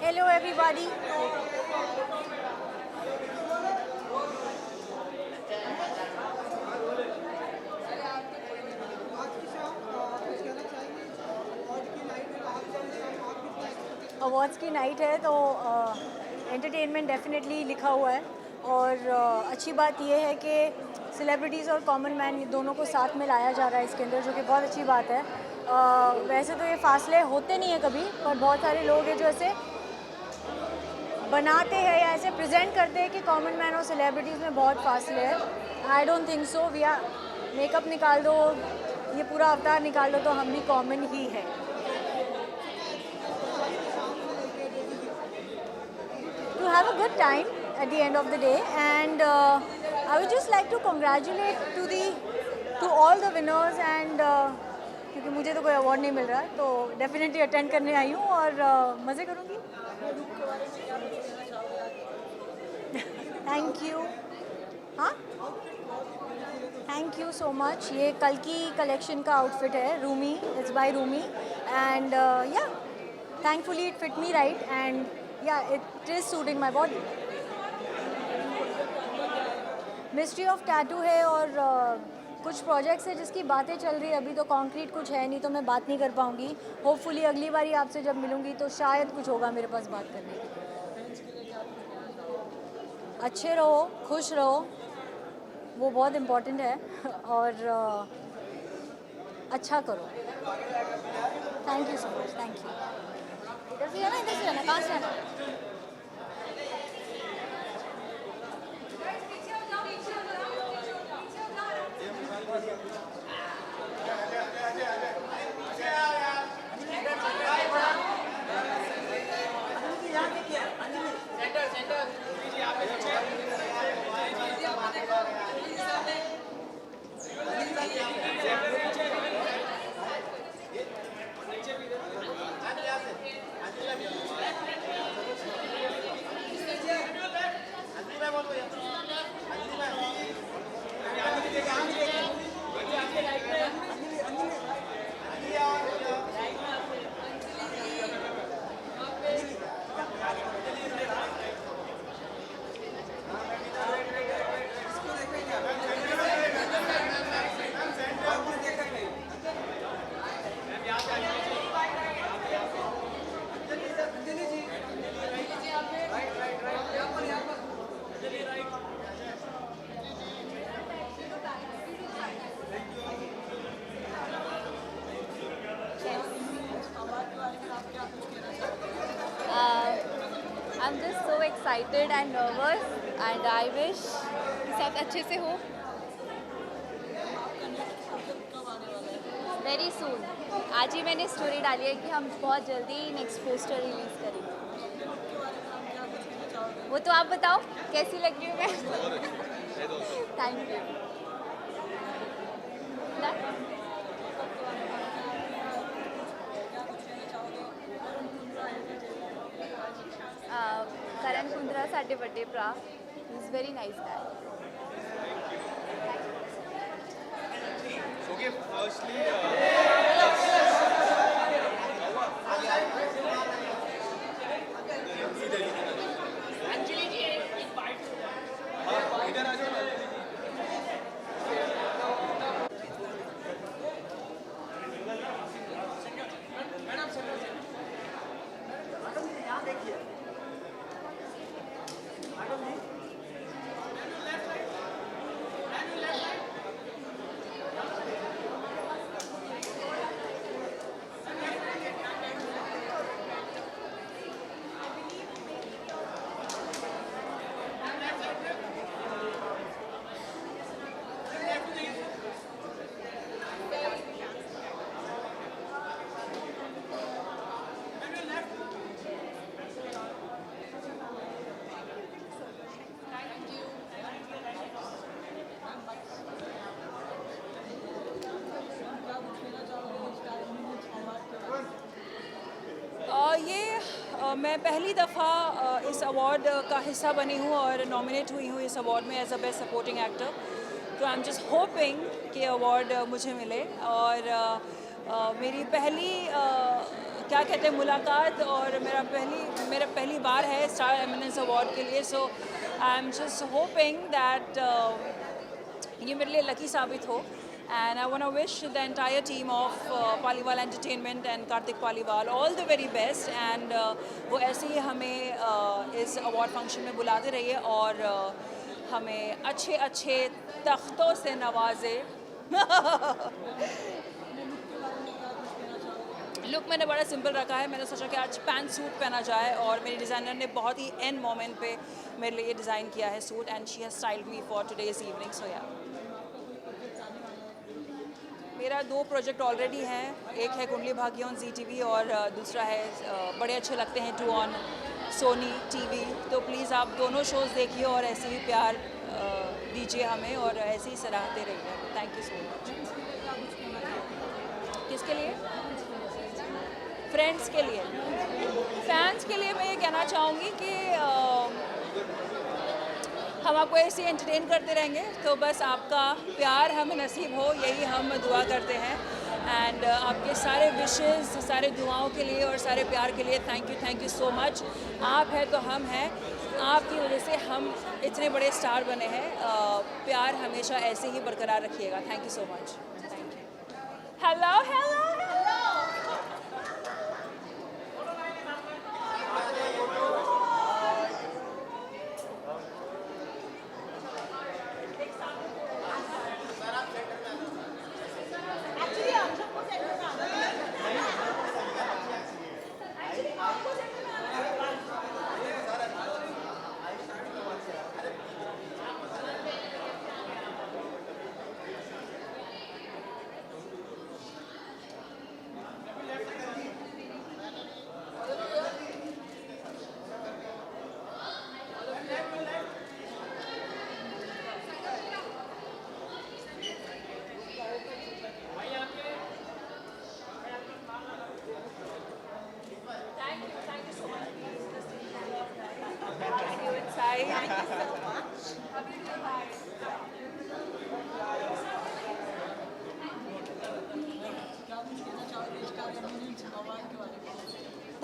Hello everybody. Awards की night है तो एंटरटेनमेंट डेफिनेटली लिखा हुआ है और अच्छी बात यह है कि सेलिब्रिटीज़ और कॉमन मैन दोनों को साथ में लाया जा रहा है इसके अंदर, जो कि बहुत अच्छी बात है। वैसे तो ये फासले होते नहीं हैं कभी, पर बहुत सारे लोग हैं जो ऐसे बनाते हैं या ऐसे प्रेजेंट करते हैं कि कॉमन मैन और सेलिब्रिटीज़ में बहुत फासले है। I don't think so. We are makeup निकाल दो, ये पूरा अवतार निकाल दो तो हम भी कॉमन ही है। To have a good time at the end of the day, and I would just like to congratulate to all the winners, and क्योंकि मुझे तो कोई अवार्ड नहीं मिल रहा है तो डेफिनेटली अटेंड करने आई हूँ और मज़े करूँगी। Thank you. हाँ, थैंक यू सो मच। ये कल की कलेक्शन का आउटफिट है, Rumi, it's by Rumi, and yeah thankfully it fit me right, and yeah, it is suiting my body. Mystery of tattoo है और कुछ प्रोजेक्ट्स है जिसकी बातें चल रही है, अभी तो कॉन्क्रीट कुछ है नहीं तो मैं बात नहीं कर पाऊँगी। होपफुली अगली बारी आपसे जब मिलूँगी तो शायद कुछ होगा मेरे पास बात करने के लिए। अच्छे रहो, खुश रहो, वो बहुत इम्पोर्टेंट है, और अच्छा करो। Thank you so much. Thank you. इधर से जाना, इधर से जाना, कहाँ से जाना? I'm just so excited and nervous, and I wish कि सब अच्छे से हो। Very soon। आज ही मैंने स्टोरी डाली है कि हम बहुत जल्दी नेक्स्ट पोस्टर रिलीज करेंगे। वो तो आप बताओ कैसी लग रही हूँ मैं। Thank you. करण कुंद्रा साडे बड़े भरा, he is very nice guy. Okay, firstly, इधर आ जाओ। मैं पहली दफ़ा इस अवार्ड का हिस्सा बनी हूँ और नॉमिनेट हुई हूँ इस अवार्ड में as a best supporting actor. तो आई एम जस्ट होपिंग कि अवार्ड मुझे मिले। और मेरी पहली क्या कहते हैं मुलाकात, और मेरा पहली बार है स्टार एमिनेंस अवार्ड के लिए. So I am just hoping that ये मेरे लिए लकी साबित हो. And I want to wish the entire team of Paliwal Entertainment and Kartik Paliwal all the very best. And वो ऐसे ही हमें इस अवार्ड फंक्शन में बुलाते रहिए और हमें अच्छे अच्छे तख्तों से नवाजे. लुक मैंने बड़ा सिंपल रखा है. मैंने सोचा कि आज पैंट सूट पहना जाए, और मेरी डिज़ाइनर ने बहुत ही एंड मोमेंट पे मेरे लिए डिज़ाइन किया है suit, and she has styled me for today's evening. So या मेरा 2 प्रोजेक्ट ऑलरेडी हैं. एक है कुंडली भाग्य ऑन ZTV, और दूसरा है बड़े अच्छे लगते हैं 2 ऑन सोनी TV. तो प्लीज़ आप दोनों शोज़ देखिए और ऐसे ही प्यार दीजिए हमें, और ऐसे ही सराहते रहिए. Thank you so much. किसके लिए? फ्रेंड्स के लिए. फैंस के लिए मैं ये कहना चाहूँगी कि हम आपको ऐसे ही एंटरटेन करते रहेंगे. तो बस आपका प्यार हमें नसीब हो, यही हम दुआ करते हैं. एंड आपके सारे विशेज़, सारे दुआओं के लिए और सारे प्यार के लिए थैंक यू सो मच. आप हैं तो हम हैं. आपकी वजह से हम इतने बड़े स्टार बने हैं. प्यार हमेशा ऐसे ही बरकरार रखिएगा. Thank you so much. Thank you. Hello hello hello.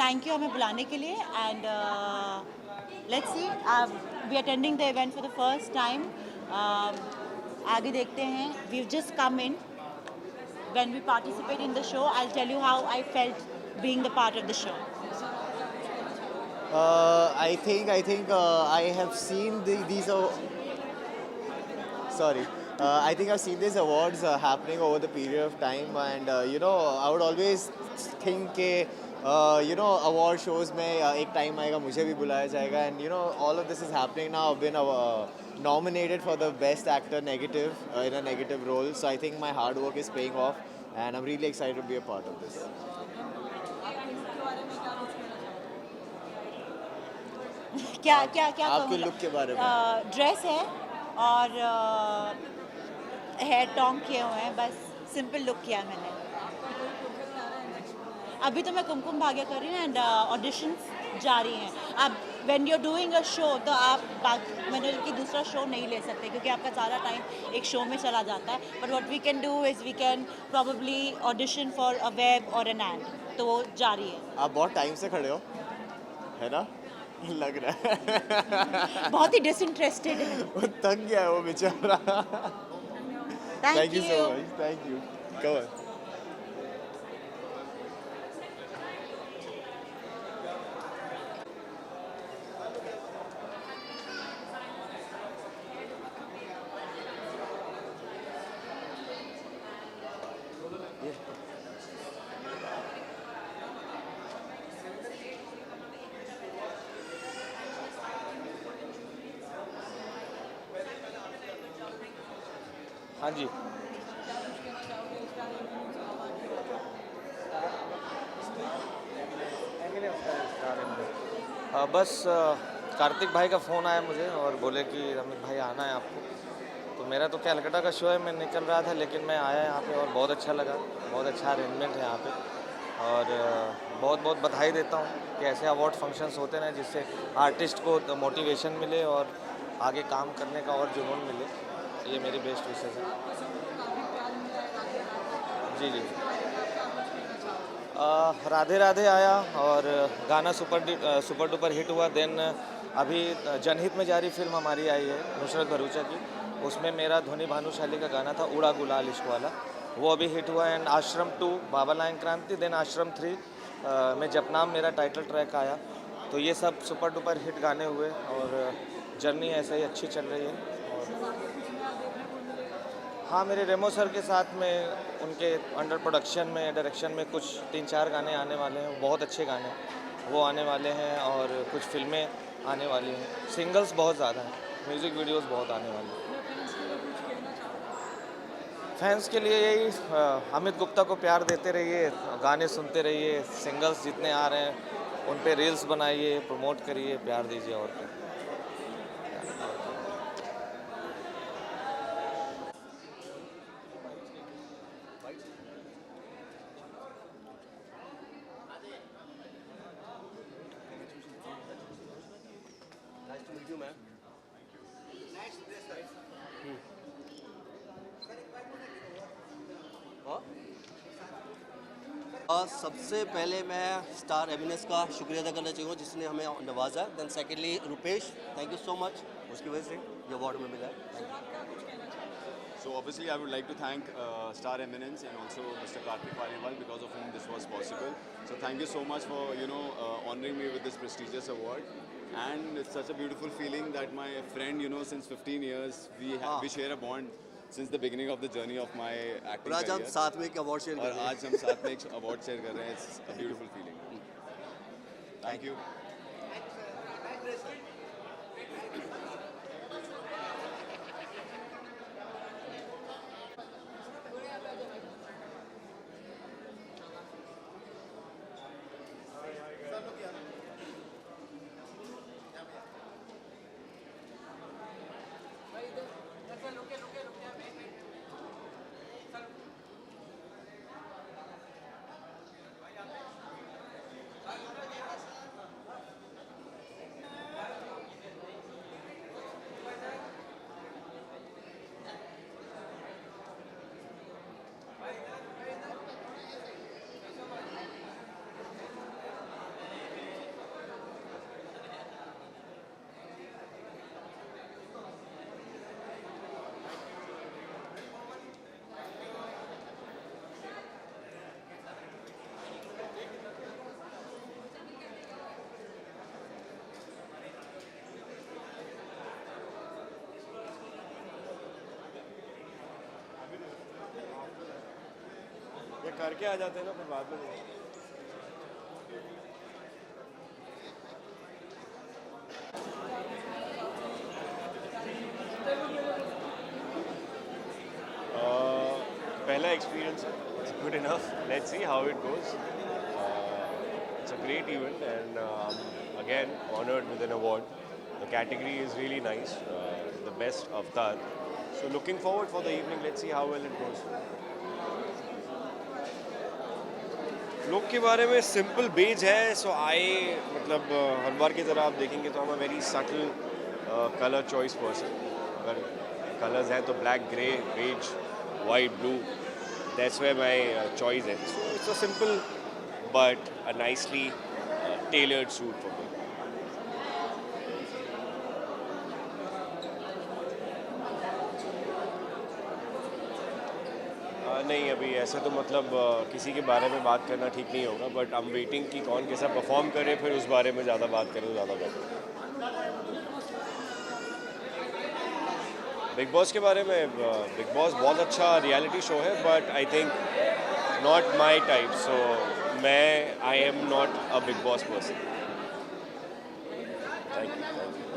Thank you हमें बुलाने के लिए. And let's see, we attending the event for the first time. आगे देखते हैं. We just come in. When we participate in the show, I will tell you how I felt being the part of the show. I think I have seen these. Sorry. I think I've seen these awards happening over the period of time, and I would always think कि award shows में एक time आएगा मुझे भी बुलाया जाएगा, and all of this is happening now. I've been nominated for the best actor negative in a negative role, so I think my hard work is paying off, and I'm really excited to be a part of this. क्या आपके look के बारे में? Dress है और hair tong किए हुए हैं. बस सिंपल लुक किया मैंने. अभी तो मैं कुमकुम भाग्य कर रही हूँ, एंड ऑडिशंस जारी हैं. अब when you are doing a show, तो आप मैंने कि दूसरा शो नहीं ले सकते, क्योंकि आपका सारा टाइम एक शो में चला जाता है. But what we can do is we can probably audition for a web or an ad. तो वो जारी है. आप बहुत टाइम से खड़े हो, है ना? लग रहा है. बहुत ही डिसइंटरेस्टेड है. वो थक गया है वो बेचारा. Thank you so much. Thank you. Go on. हाँ जी. बस कार्तिक भाई का फ़ोन आया मुझे और बोले कि रमित भाई आना है आपको. तो मेरा तो कैलकाटा का शो है, मैं निकल रहा था, लेकिन मैं आया यहाँ पे और बहुत अच्छा लगा. बहुत अच्छा अरेंजमेंट है यहाँ पे, और बहुत बहुत बधाई देता हूँ कि ऐसे अवार्ड फंक्शंस होते हैं जिससे आर्टिस्ट को मोटिवेशन मिले और आगे काम करने का और जुनून मिले. ये मेरी बेस्ट विशेष है. जी जी. राधे राधे आया और गाना सुपर डुपर हिट हुआ। देन अभी जनहित में जारी फिल्म हमारी आई है नुसरत भरूचा की, उसमें मेरा ध्वनि भानुशाली का गाना था उड़ा गुलाल इश्क वाला, वो अभी हिट हुआ। एंड आश्रम 2 बाबा लाइन क्रांति, देन आश्रम 3 में जपनाम मेरा टाइटल ट्रैक आया। तो ये सब सुपर डुपर हिट गाने हुए और जर्नी ऐसे ही अच्छी चल रही है। और हाँ, मेरे रेमो सर के साथ में उनके अंडर प्रोडक्शन में डायरेक्शन में कुछ 3-4 गाने आने वाले हैं, बहुत अच्छे गाने वो आने वाले हैं और कुछ फिल्में आने वाली हैं। सिंगल्स बहुत ज़्यादा हैं, म्यूज़िक वीडियोस बहुत आने वाले हैं। फैंस के लिए यही अमित गुप्ता को प्यार देते रहिए, गाने सुनते रहिए, सिंगल्स जितने आ रहे हैं उन पे रील्स बनाइए, प्रमोट करिए, प्यार दीजिए और क्या। सबसे पहले मैं स्टार एविनेस का शुक्रिया अदा करना चाहूँगा जिसने हमें नवाजा। Then secondly Rupesh, thank you so much, उसकी वजह से ये अवार्ड में मिला है। Thank you. So obviously I would like to thank Star Eminence and also Mr. Kartik Paliwal, because of whom this was possible. So thank you so much for honoring me with this prestigious award. And it's such a beautiful feeling that my friend since 15 years we share a bond since the beginning of the journey of my acting और आज हम career. साथ में एक award share कर और रहे हैं। आज हम साथ में एक अवार्ड शेयर कर रहे हैं। It's a beautiful feeling. Thank you. ये करके आ जाते हैं ना, फिर बाद में पहला एक्सपीरियंस है, it's good enough, let's see how it goes. It's a great event and again honored with an award. The category is really nice, the best avatar. So looking forward for the evening. Let's see how well it goes. Look के बारे में simple beige है, सो मतलब हर बार की तरह आप देखेंगे तो हम very subtle colour choice person. अगर कलर्स हैं तो black, grey, beige, white, blue, that's where my choice है। So it's a simple but a nicely tailored suit for me. नहीं, अभी ऐसे तो मतलब किसी के बारे में बात करना ठीक नहीं होगा, बट आई एम वेटिंग कि कौन कैसा परफॉर्म करे, फिर उस बारे में ज़्यादा बात करें तो ज़्यादा बेटर। बिग बॉस के बारे में, बिग बॉस बहुत अच्छा रियलिटी शो है, but I think not my type, so I am not a big boss person. Thank you.